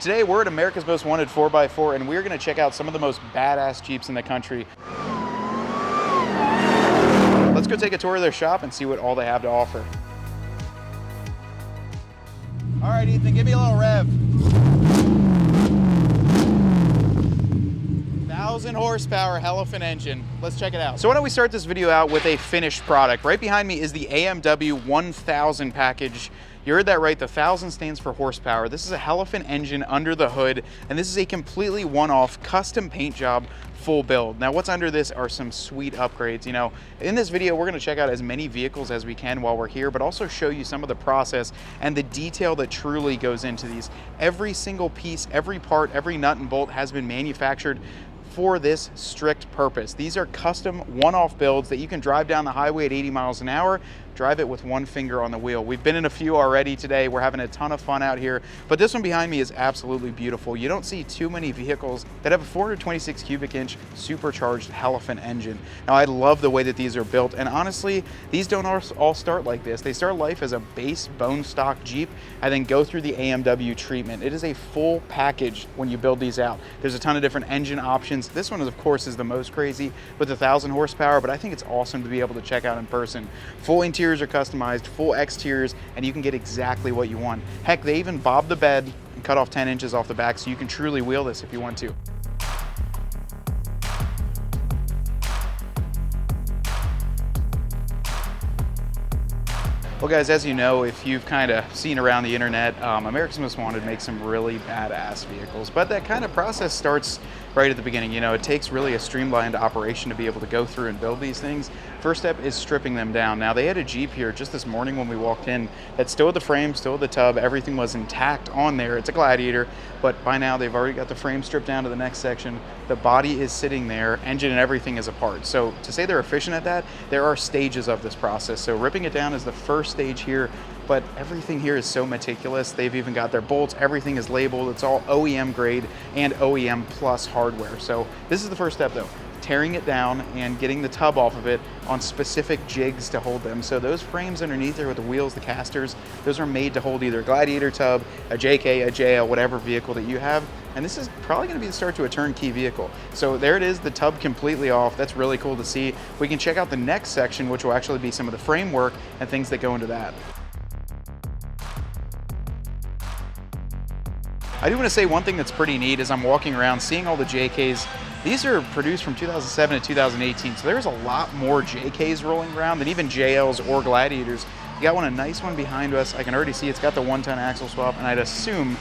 Today we're at America's Most Wanted 4x4 and we're going to check out some of the most badass Jeeps in the country. Let's go take a tour of their shop and see what all they have to offer. All right, Ethan, give me a little rev. 1,000 horsepower Elephant engine. Let's check it out. So why don't we start this video out with a finished product. Right behind me is the AMW 1000 package. You heard that right, the 1000 stands for horsepower. This is a Elephant engine under the hood, and this is a completely one-off custom paint job, full build. Now what's under this are some sweet upgrades. You know, in this video, we're gonna check out as many vehicles as we can while we're here, but also show you some of the process and the detail that truly goes into these. Every single piece, every part, every nut and bolt has been manufactured for this strict purpose. These are custom one-off builds that you can drive down the highway at 80 miles an hour, drive it with one finger on the wheel. We've been in a few already today. We're having a ton of fun out here, but this one behind me is absolutely beautiful. You don't see too many vehicles that have a 426 cubic inch supercharged Elephant engine. Now I love the way that these are built, and honestly, these don't all start like this. They start life as a base bone stock Jeep and then go through the AMW treatment. It is a full package when you build these out. There's a ton of different engine options. This one, of course, is the most crazy with 1,000 horsepower, but I think it's awesome to be able to check out in person. Full interiors are customized, full exteriors, and you can get exactly what you want. Heck, they even bob the bed and cut off 10 inches off the back so you can truly wheel this if you want to. Well guys, as you know, if you've kind of seen around the internet, America's Most Wanted makes some really badass vehicles, but that kind of process starts right at the beginning. You know, it takes really a streamlined operation to be able to go through and build these things. First step is stripping them down. Now they had a Jeep here just this morning when we walked in that still had the frame, still had the tub, everything was intact on there. It's a Gladiator, but by now they've already got the frame stripped down to the next section. The body is sitting there, engine and everything is apart. So to say they're efficient at that, there are stages of this process. So ripping it down is the first stage here, but everything here is so meticulous. They've even got their bolts, everything is labeled. It's all OEM grade and OEM plus hardware. So this is the first step though, tearing it down and getting the tub off of it on specific jigs to hold them. So those frames underneath there with the wheels, the casters, those are made to hold either a Gladiator tub, a JK, a JL, whatever vehicle that you have. And this is probably gonna be the start to a turnkey vehicle. So there it is, the tub completely off. That's really cool to see. We can check out the next section, which will actually be some of the framework and things that go into that. I do want to say one thing that's pretty neat as I'm walking around seeing all the JKs. These are produced from 2007 to 2018, so there's a lot more JKs rolling around than even JLs or Gladiators. You got a nice one behind us. I can already see it's got the 1-ton axle swap, and I'd assume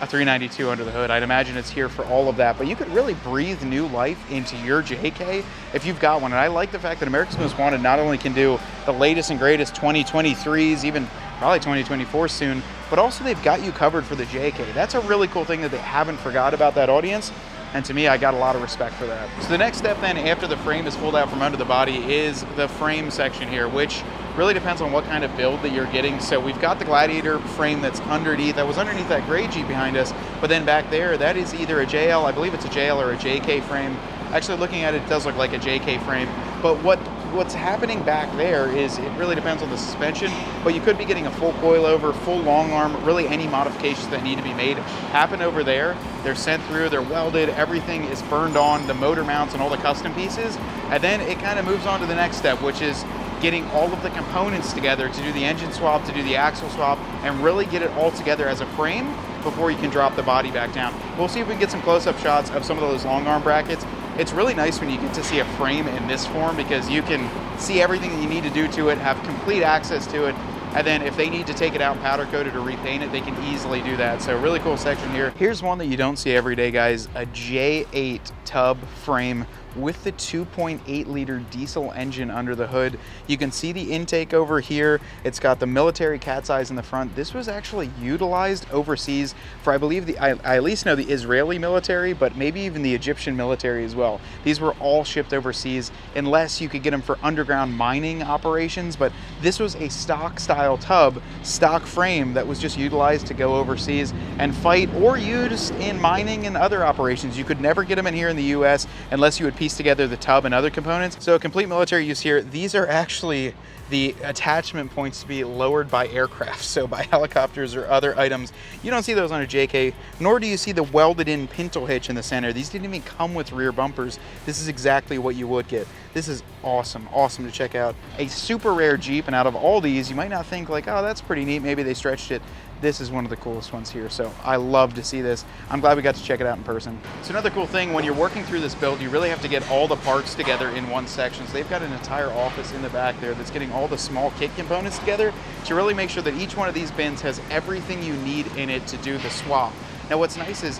a 392 under the hood. I'd imagine it's here for all of that, but you could really breathe new life into your JK if you've got one. And I like the fact that America's Most Wanted not only can do the latest and greatest 2023s, even probably 2024 soon, but also they've got you covered for the JK. That's a really cool thing that they haven't forgot about that audience. And to me, I got a lot of respect for that. So the next step then, after the frame is pulled out from under the body, is the frame section here, which really depends on what kind of build that you're getting. So we've got the Gladiator frame that's underneath, that was underneath that gray Jeep behind us, but then back there, that is either a JL, I believe it's a JL or a JK frame. Actually looking at it, it does look like a JK frame, but what's happening back there is it really depends on the suspension, but you could be getting a full coilover, full long arm, really any modifications that need to be made happen over there. They're sent through, they're welded, everything is burned on, the motor mounts and all the custom pieces, and then it kind of moves on to the next step, which is getting all of the components together to do the engine swap, to do the axle swap, and really get it all together as a frame before you can drop the body back down. We'll see if we can get some close-up shots of some of those long arm brackets. It's really nice when you get to see a frame in this form because you can see everything that you need to do to it, have complete access to it, and then if they need to take it out powder coated or repaint it, they can easily do that. So really cool section here. Here's one that you don't see every day, guys, a J8 tub frame with the 2.8 liter diesel engine under the hood. You can see the intake over here. It's got the military cat's eyes in the front. This was actually utilized overseas for, I believe, I at least know the Israeli military, but maybe even the Egyptian military as well. These were all shipped overseas unless you could get them for underground mining operations, but this was a stock style tub, stock frame that was just utilized to go overseas and fight or used in mining and other operations. You could never get them in here in the US unless you had piece together the tub and other components. So complete military use here. These are actually the attachment points to be lowered by aircraft, so by helicopters or other items. You don't see those on a JK, nor do you see the welded in pintle hitch in the center. These didn't even come with rear bumpers. This is exactly what you would get. This is awesome, awesome to check out. A super rare Jeep, and out of all these, you might not think like, oh, that's pretty neat, maybe they stretched it. This is one of the coolest ones here, so I love to see this. I'm glad we got to check it out in person. So another cool thing, when you're working through this build, you really have to get all the parts together in one section. So they've got an entire office in the back there that's getting all the small kit components together to really make sure that each one of these bins has everything you need in it to do the swap. Now what's nice is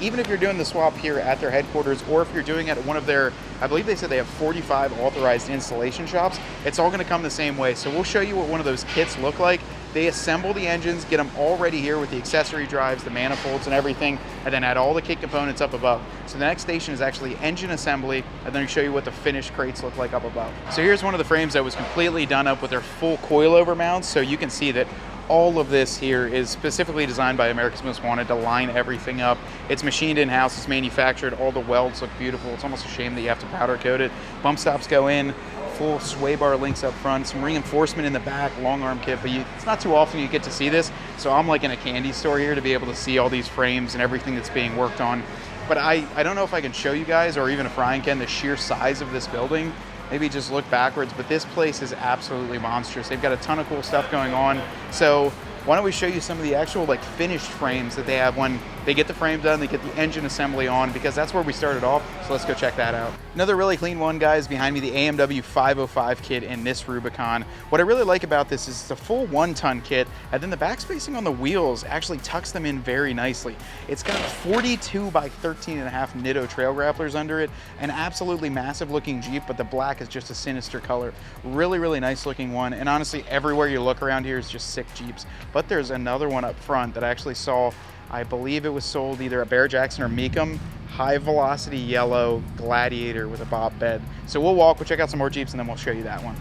even if you're doing the swap here at their headquarters, or if you're doing it at one of their, I believe they said they have 45 authorized installation shops, it's all gonna come the same way. So we'll show you what one of those kits look like. They assemble the engines, get them all ready here with the accessory drives, the manifolds and everything, and then add all the kit components up above. So the next station is actually engine assembly, and then I'll show you what the finished crates look like up above. So here's one of the frames that was completely done up with their full coilover mounts, so you can see that all of this here is specifically designed by America's Most Wanted to line everything up. It's machined in-house, it's manufactured, all the welds look beautiful. It's almost a shame that you have to powder coat it. Bump stops go in, full sway bar links up front, some reinforcement in the back, long arm kit, but it's not too often you get to see this. So I'm like in a candy store here to be able to see all these frames and everything that's being worked on. But I don't know if I can show you guys, or even if Ryan can, the sheer size of this building. Maybe just look backwards, but this place is absolutely monstrous. They've got a ton of cool stuff going on. So why don't we show you some of the actual like finished frames that they have when they get the frame done, they get the engine assembly on, because that's where we started off. So let's go check that out. Another really clean one, guys, behind me, the AMW 505 kit in this Rubicon. What I really like about this is it's a full 1-ton kit, and then the back spacing on the wheels actually tucks them in very nicely. It's got 42 by 13.5 Nitto trail grapplers under it, an absolutely massive looking Jeep, but the black is just a sinister color. Really, really nice looking one. And honestly, everywhere you look around here is just sick Jeeps. But there's another one up front that I actually saw, I believe it was sold either at Bear Jackson or Mecum, high velocity yellow Gladiator with a bob bed. So we'll check out some more Jeeps, and then we'll show you that one.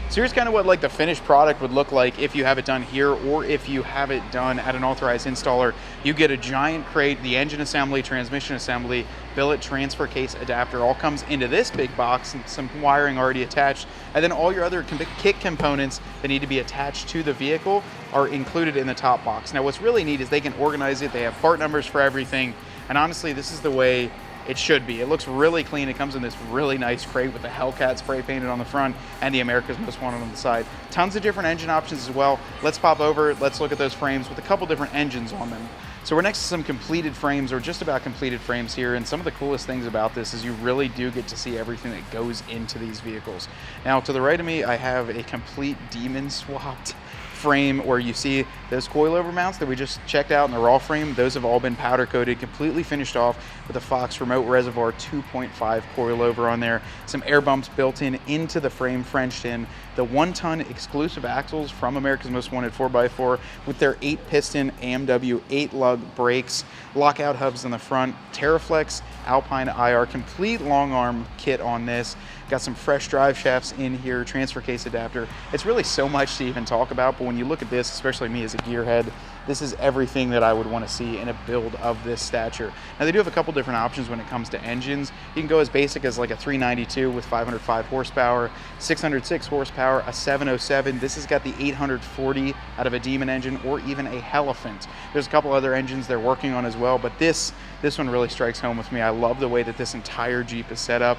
So here's kind of what like the finished product would look like if you have it done here, or if you have it done at an authorized installer. You get a giant crate, the engine assembly, transmission assembly, billet, transfer case, adapter, all comes into this big box, and some wiring already attached. And then all your other kit components that need to be attached to the vehicle are included in the top box. Now what's really neat is they can organize it. They have part numbers for everything. And honestly, this is the way it should be. It looks really clean. It comes in this really nice crate with the Hellcat spray painted on the front and the America's Most Wanted on the side. Tons of different engine options as well. Let's pop over, let's look at those frames with a couple different engines on them. So we're next to some completed frames, or just about completed frames here, and some of the coolest things about this is you really do get to see everything that goes into these vehicles. Now to the right of me, I have a complete Demon swapped frame where you see those coilover mounts that we just checked out in the raw frame. Those have all been powder coated, completely finished off with a Fox remote reservoir 2.5 coilover on there. Some air bumps built into the frame, Frenched in. The 1-ton exclusive axles from America's Most Wanted 4x4 with their 8-piston AMW 8-lug brakes, lockout hubs in the front, Terraflex Alpine IR, complete long arm kit on this. Got some fresh drive shafts in here, transfer case adapter. It's really so much to even talk about, but when you look at this, especially me as a gearhead, this is everything that I would want to see in a build of this stature. Now they do have a couple different options when it comes to engines. You can go as basic as like a 392 with 505 horsepower, 606 horsepower, a 707. This has got the 840 out of a Demon engine, or even a Elephant. There's a couple other engines they're working on as well, but this one really strikes home with me. I love the way that this entire Jeep is set up.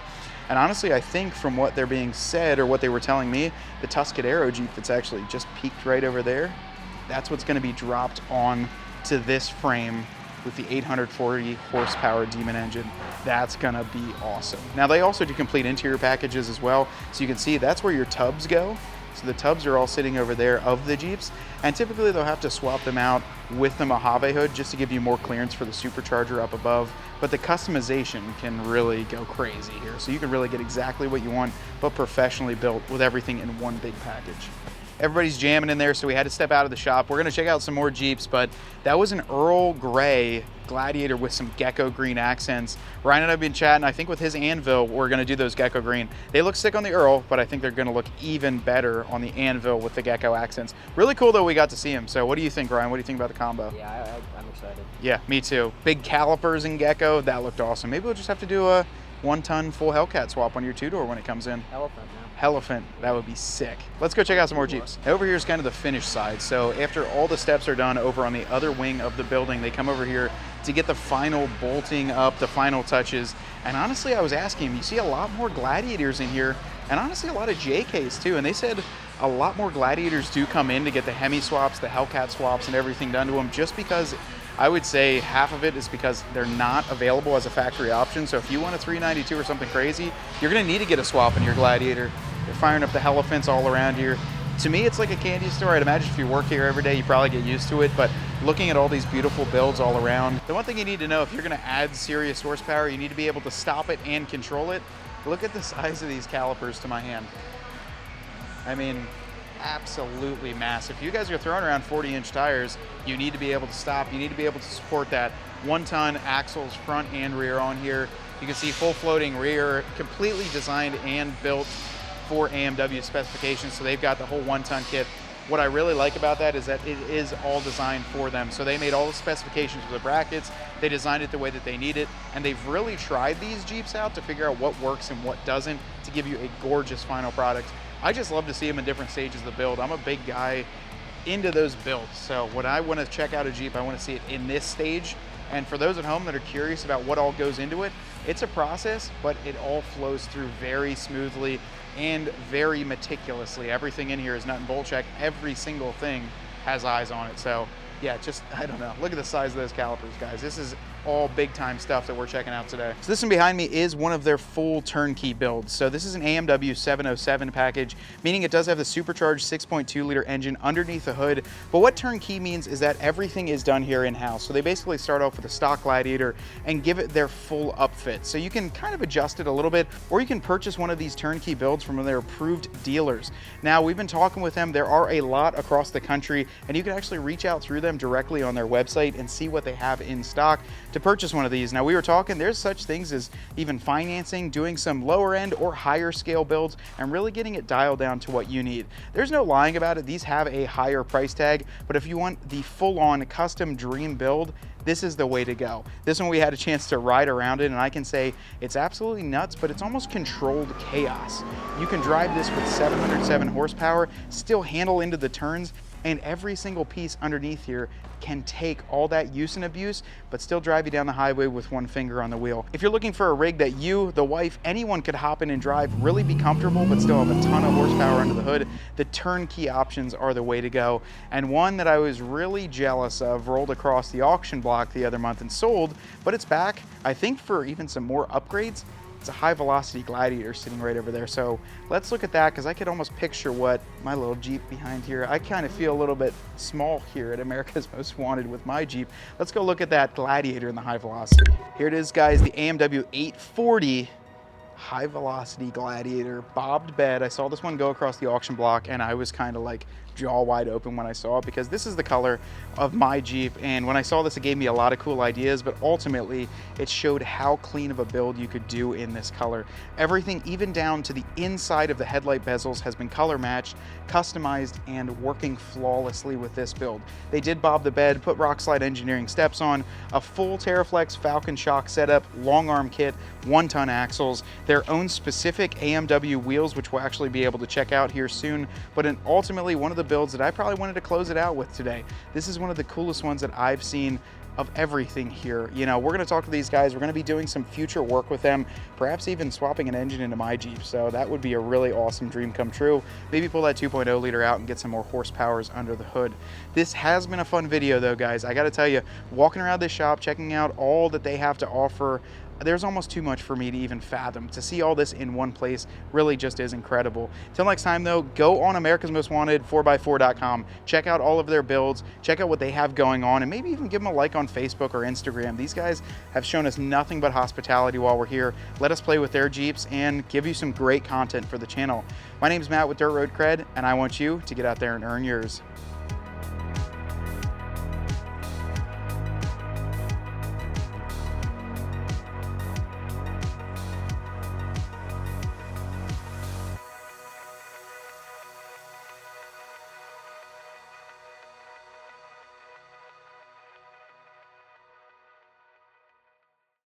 And honestly, I think from what they're being said, or what they were telling me, the Tuscadero Jeep that's actually just peaked right over there, that's what's going to be dropped on to this frame with the 840 horsepower Demon engine. That's going to be awesome. Now they also do complete interior packages as well. So you can see that's where your tubs go. So the tubs are all sitting over there of the Jeeps, and typically they'll have to swap them out with the Mojave hood just to give you more clearance for the supercharger up above. But the customization can really go crazy here. So you can really get exactly what you want, but professionally built with everything in one big package. Everybody's jamming in there, so we had to step out of the shop. We're gonna check out some more Jeeps, but that was an Earl Grey Gladiator with some gecko green accents. Ryan and I have been chatting. I think with his Anvil, we're gonna do those gecko green. They look sick on the Earl, but I think they're gonna look even better on the Anvil with the gecko accents. Really cool though we got to see him. So what do you think, Ryan? What do you think about the combo? Yeah, I'm excited. Yeah, me too. Big calipers in gecko, that looked awesome. Maybe we'll just have to do a 1-ton full Hellcat swap on your two-door when it comes in. Elephant, man. Elephant, that would be sick. Let's go check out some more Jeeps. Over here is kind of the finish side. So after all the steps are done over on the other wing of the building, they come over here to get the final bolting up, the final touches. And honestly, I was asking him, you see a lot more Gladiators in here, and honestly a lot of JKs too. And they said a lot more Gladiators do come in to get the HEMI swaps, the Hellcat swaps, and everything done to them, just because I would say half of it is because they're not available as a factory option. So if you want a 392 or something crazy, you're gonna need to get a swap in your Gladiator. They're firing up the elephants all around here. To me, it's like a candy store. I'd imagine if you work here every day, you probably get used to it, but looking at all these beautiful builds all around, the one thing you need to know, if you're gonna add serious horsepower, you need to be able to stop it and control it. Look at the size of these calipers to my hand. I mean, absolutely massive. If you guys are throwing around 40-inch tires, you need to be able to stop. You need to be able to support that 1-ton axles front and rear on here. You can see full floating rear, completely designed and built for AMW specifications. So they've got the whole 1-ton kit. What I really like about that is that it is all designed for them. So they made all the specifications for the brackets, they designed it the way that they need it, and they've really tried these Jeeps out to figure out what works and what doesn't to give you a gorgeous final product. I just love to see them in different stages of the build. I'm a big guy into those builds. So when I want to check out a Jeep, I want to see it in this stage. And for those at home that are curious about what all goes into it, it's a process, but it all flows through very smoothly and very meticulously. Everything in here is nut and bolt check. Every single thing has eyes on it. So yeah, just, I don't know. Look at the size of those calipers, guys. This is all big time stuff that we're checking out today. So this one behind me is one of their full turnkey builds. So this is an AMW 707 package, meaning it does have the supercharged 6.2 liter engine underneath the hood. But what turnkey means is that everything is done here in-house. So they basically start off with a stock Gladiator and give it their full upfit. So you can kind of adjust it a little bit, or you can purchase one of these turnkey builds from one of their approved dealers. Now, we've been talking with them. There are a lot across the country, and you can actually reach out through them directly on their website and see what they have in stock to purchase one of these. Now, we were talking, there's such things as even financing, doing some lower end or higher scale builds, and really getting it dialed down to what you need. There's no lying about it. These have a higher price tag, but if you want the full-on custom dream build, this is the way to go. This one we had a chance to ride around it, and I can say it's absolutely nuts, but it's almost controlled chaos. You can drive this with 707 horsepower, still handle into the turns, and every single piece underneath here can take all that use and abuse, but still drive you down the highway with one finger on the wheel. If you're looking for a rig that you, the wife, anyone could hop in and drive, really be comfortable, but still have a ton of horsepower under the hood, the turnkey options are the way to go. And one that I was really jealous of rolled across the auction block the other month and sold, but it's back, I think, for even some more upgrades. It's a high velocity Gladiator sitting right over there. So let's look at that, because I could almost picture what my little Jeep behind here. I kind of feel a little bit small here at America's Most Wanted with my Jeep. Let's go look at that Gladiator in the high velocity. Here it is, guys, the AMW 840 high velocity Gladiator, bobbed bed. I saw this one go across the auction block, and I was kind of like jaw wide open when I saw it, because this is the color of my Jeep, and when I saw this, it gave me a lot of cool ideas, but ultimately it showed how clean of a build you could do in this color. Everything, even down to the inside of the headlight bezels, has been color matched, customized, and working flawlessly with this build. They did bob the bed, put rock slide engineering steps on, a full Terraflex Falcon shock setup, long arm kit, 1-ton axles, their own specific AMW wheels, which we'll actually be able to check out here soon, but ultimately one of the builds that I probably wanted to close it out with today. This is one of the coolest ones that I've seen of everything here. You know, we're going to talk to these guys. We're going to be doing some future work with them, perhaps even swapping an engine into my Jeep. So that would be a really awesome dream come true. Maybe pull that 2.0 liter out and get some more horsepowers under the hood. This has been a fun video though, guys. I got to tell you, walking around this shop, checking out all that they have to offer, there's almost too much for me to even fathom. To see all this in one place really just is incredible. Till next time though, go on America's Most Wanted 4x4.com, check out all of their builds, check out what they have going on, and maybe even give them a like on Facebook or Instagram. These guys have shown us nothing but hospitality while we're here. Let us play with their Jeeps and give you some great content for the channel. My name is Matt with Dirt Road Cred, and I want you to get out there and earn yours.